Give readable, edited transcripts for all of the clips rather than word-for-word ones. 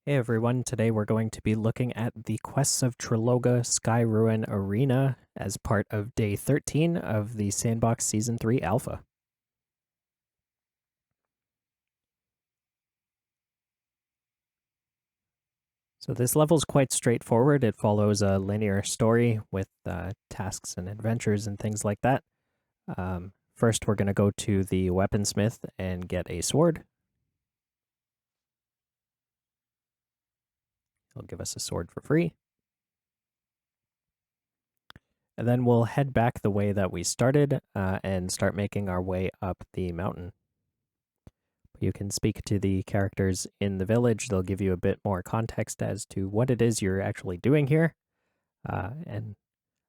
Hey everyone, today we're going to be looking at the Quests of Triloga Sky Ruin Arena as part of day 13 of the Sandbox Season 3 Alpha. So this level is quite straightforward. It follows a linear story with tasks and adventures and things like that. First, we're going to go to the weaponsmith and get a sword. He'll give us a sword for free. And then we'll head back the way that we started and start making our way up the mountain. You can speak to the characters in the village. They'll give you a bit more context as to what it is you're actually doing here and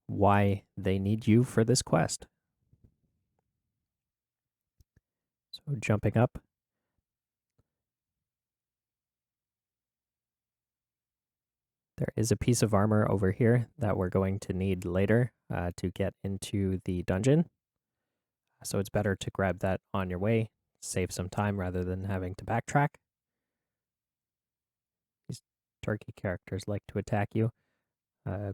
why they need you for this quest. So jumping up. There is a piece of armor over here that we're going to need later to get into the dungeon. So it's better to grab that on your way, save some time rather than having to backtrack. These turkey characters like to attack you.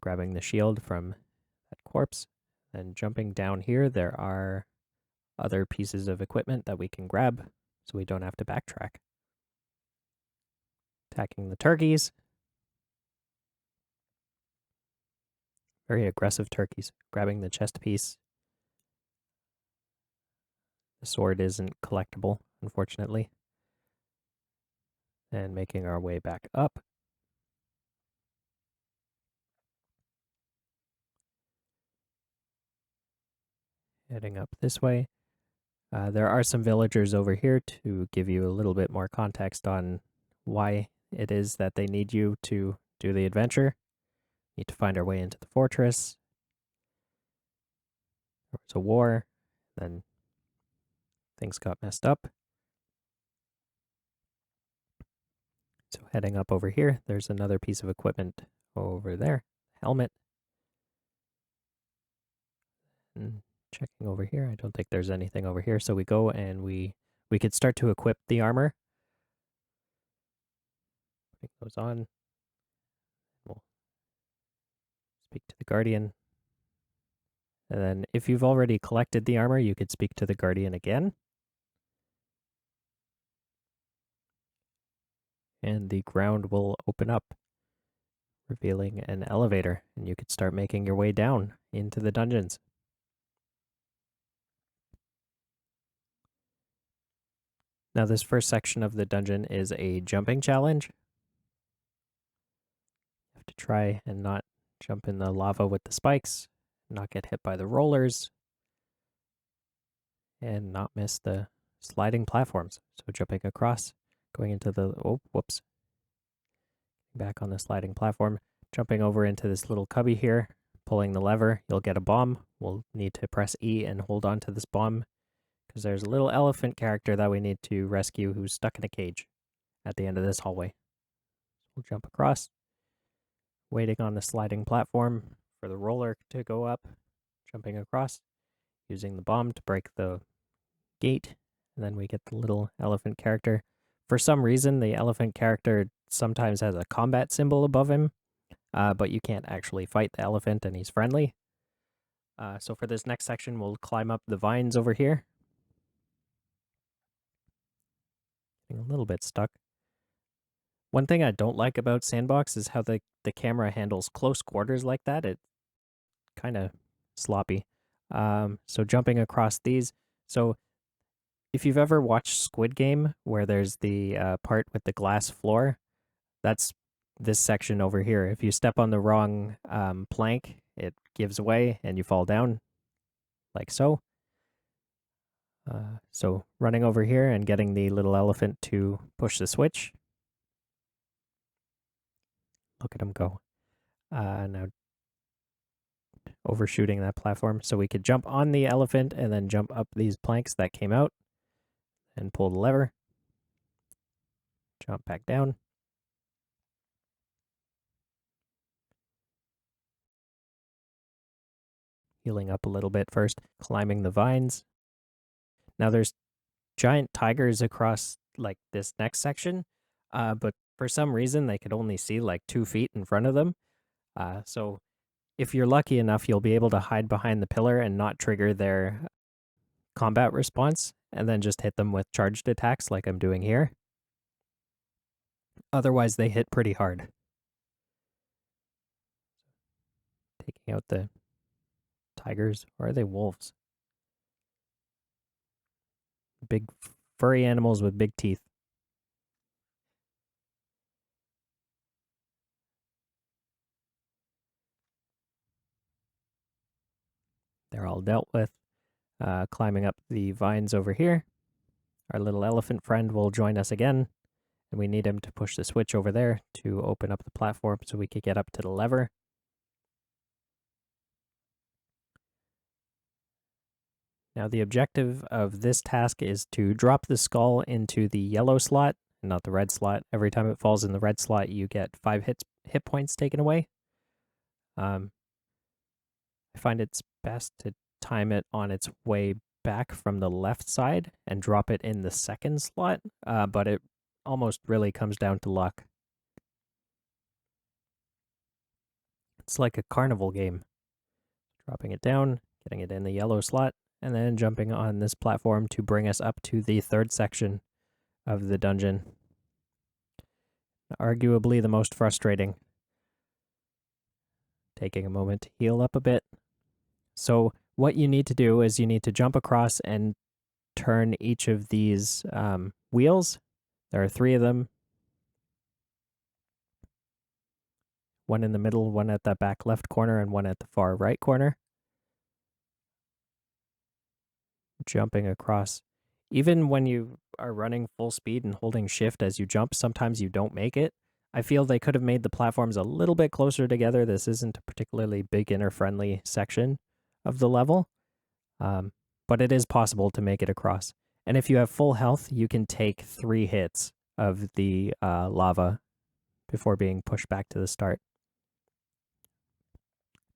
Grabbing the shield from that corpse. Then jumping down here, there are other pieces of equipment that we can grab so we don't have to backtrack. Attacking the turkeys. Very aggressive turkeys. Grabbing the chest piece. The sword isn't collectible, unfortunately. And making our way back up. Heading up this way. There are some villagers over here to give you a little bit more context on why it is that they need you to do the adventure. Need to find our way into the fortress. There was a war, then things got messed up. So heading up over here, there's another piece of equipment over there. Helmet. And checking over here, I don't think there's anything over here. So we go and we could start to equip the armor. Putting those on. We'll speak to the guardian. And then if you've already collected the armor, you could speak to the guardian again. And the ground will open up, revealing an elevator, and you could start making your way down into the dungeons. Now, this first section of the dungeon is a jumping challenge. You have to try and not jump in the lava with the spikes, not get hit by the rollers, and not miss the sliding platforms. So jumping across, going into the, oh, whoops. Back on the sliding platform, jumping over into this little cubby here, pulling the lever, you'll get a bomb. We'll need to press E and hold on to this bomb because there's a little elephant character that we need to rescue who's stuck in a cage at the end of this hallway. We'll jump across, waiting on the sliding platform for the roller to go up, jumping across, using the bomb to break the gate, and then we get the little elephant character. For some reason, the elephant character sometimes has a combat symbol above him, but you can't actually fight the elephant, and he's friendly. So for this next section, we'll climb up the vines over here. Getting a little bit stuck. One thing I don't like about Sandbox is how the camera handles close quarters like that. It's kind of sloppy. So jumping across these. So if you've ever watched Squid Game, where there's the part with the glass floor, that's this section over here. If you step on the wrong plank, it gives away and you fall down like so. So running over here and getting the little elephant to push the switch. Look at him go. Now overshooting that platform. So we could jump on the elephant and then jump up these planks that came out and pull the lever. Jump back down. Healing up a little bit first, climbing the vines. Now there's giant tigers across like this next section, but for some reason, they could only see like 2 feet in front of them. So if you're lucky enough, you'll be able to hide behind the pillar and not trigger their combat response, and then just hit them with charged attacks like I'm doing here. Otherwise, they hit pretty hard. Taking out the tigers, or are they wolves? Big furry animals with big teeth. They're all dealt with. Climbing up the vines over here. Our little elephant friend will join us again, and we need him to push the switch over there to open up the platform so we could get up to the lever. Now, the objective of this task is to drop the skull into the yellow slot, not the red slot. Every time it falls in the red slot, you get 5 hit points taken away. I find it's best to time it on its way back from the left side and drop it in the second slot, but it almost really comes down to luck. It's like a carnival game. Dropping it down, getting it in the yellow slot, and then jumping on this platform to bring us up to the third section of the dungeon. Arguably the most frustrating. Taking a moment to heal up a bit. So what you need to do is you need to jump across and turn each of these wheels. There are 3 of them. One in the middle, one at the back left corner, and one at the far right corner. Jumping across. Even when you are running full speed and holding shift as you jump, sometimes you don't make it. I feel they could have made the platforms a little bit closer together. This isn't a particularly beginner-friendly section of the level, but it is possible to make it across. And if you have full health, you can take 3 hits of the lava before being pushed back to the start.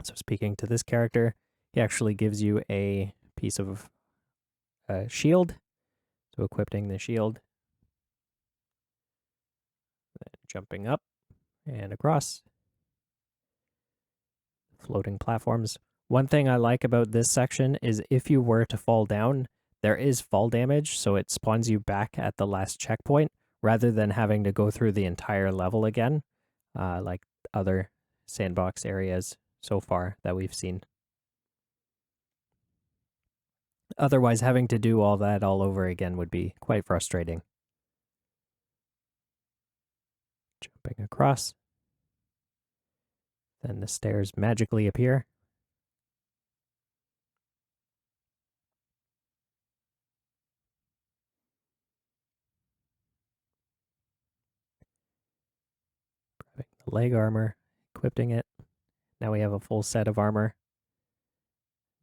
So speaking to this character, he actually gives you a piece of shield. So equipping the shield, then jumping up and across. Floating platforms. One thing I like about this section is if you were to fall down, there is fall damage, so it spawns you back at the last checkpoint rather than having to go through the entire level again, like other sandbox areas so far that we've seen. Otherwise, having to do all that all over again would be quite frustrating. Jumping across. Then the stairs magically appear. Grabbing the leg armor, equipping it. Now we have a full set of armor.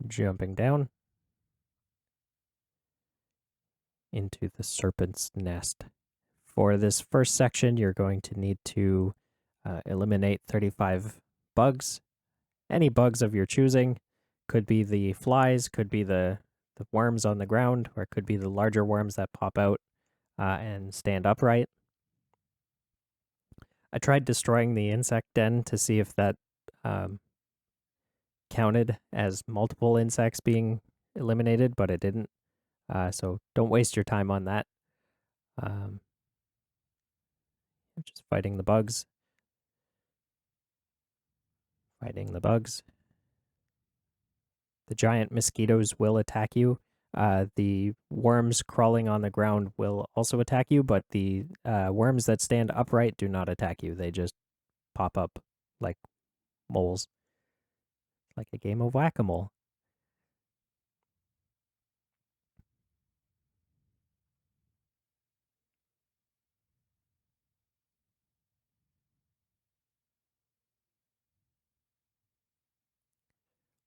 Jumping down into the serpent's nest. For this first section, you're going to need to eliminate 35 bugs. Any bugs of your choosing. Could be the flies, could be the worms on the ground, or it could be the larger worms that pop out and stand upright. I tried destroying the insect den to see if that counted as multiple insects being eliminated, but it didn't. So don't waste your time on that. Just fighting the bugs. Fighting the bugs. The giant mosquitoes will attack you. The worms crawling on the ground will also attack you, but the worms that stand upright do not attack you. They just pop up like moles. Like a game of whack-a-mole.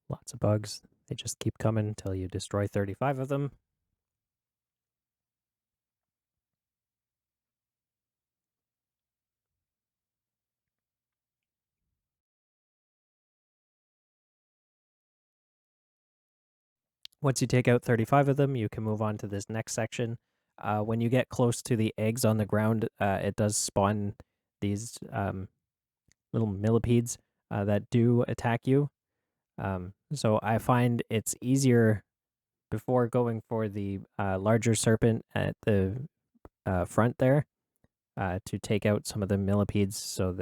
Lots of bugs. They just keep coming until you destroy 35 of them. Once you take out 35 of them, you can move on to this next section. When you get close to the eggs on the ground, it does spawn these little millipedes that do attack you. So I find it's easier before going for the larger serpent at the front there to take out some of the millipedes, so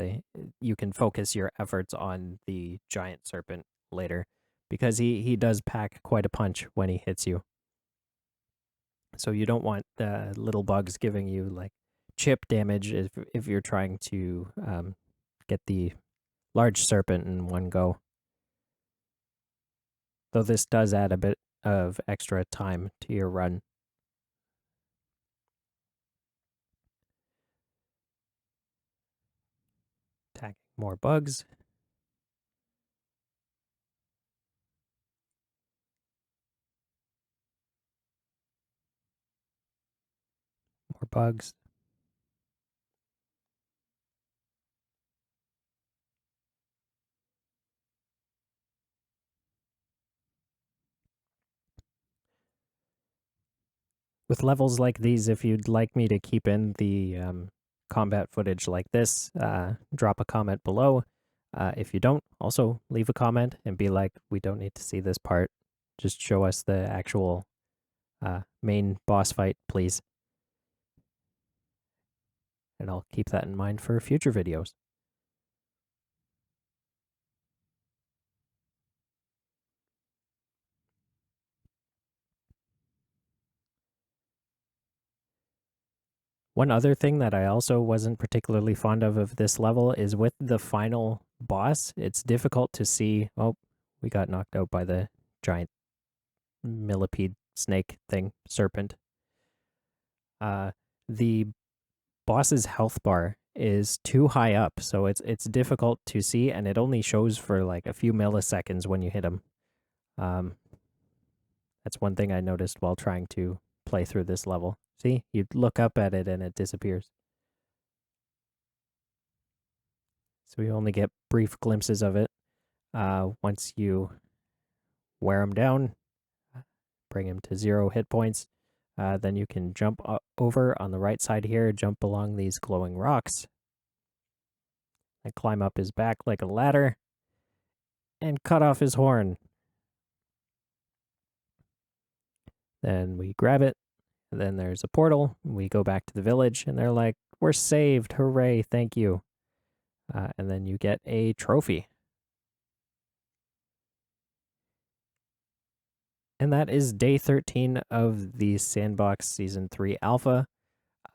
you can focus your efforts on the giant serpent later, because he does pack quite a punch when he hits you. So you don't want little bugs giving you like chip damage if you're trying to get the large serpent in one go. Though this does add a bit of extra time to your run. Attacking more bugs. More bugs. With levels like these, if you'd like me to keep in the combat footage like this, drop a comment below. If you don't, also leave a comment and be like, we don't need to see this part. Just show us the actual main boss fight, please. And I'll keep that in mind for future videos. One other thing that I also wasn't particularly fond of this level is with the final boss, it's difficult to see. Oh, we got knocked out by the giant millipede snake thing, serpent. The boss's health bar is too high up, so it's difficult to see, and it only shows for like a few milliseconds when you hit him. That's one thing I noticed while trying to play through this level. See, you look up at it and it disappears. So we only get brief glimpses of it. Once you wear him down, bring him to 0 hit points, then you can jump over on the right side here, jump along these glowing rocks, and climb up his back like a ladder, and cut off his horn. Then we grab it, and then there's a portal. We go back to the village, and they're like, we're saved, hooray, thank you. And then you get a trophy. And that is day 13 of the Sandbox Season 3 Alpha.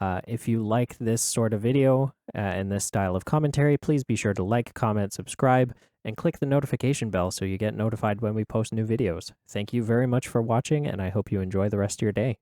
If you like this sort of video and this style of commentary, please be sure to like, comment, subscribe, and click the notification bell so you get notified when we post new videos. Thank you very much for watching, and I hope you enjoy the rest of your day.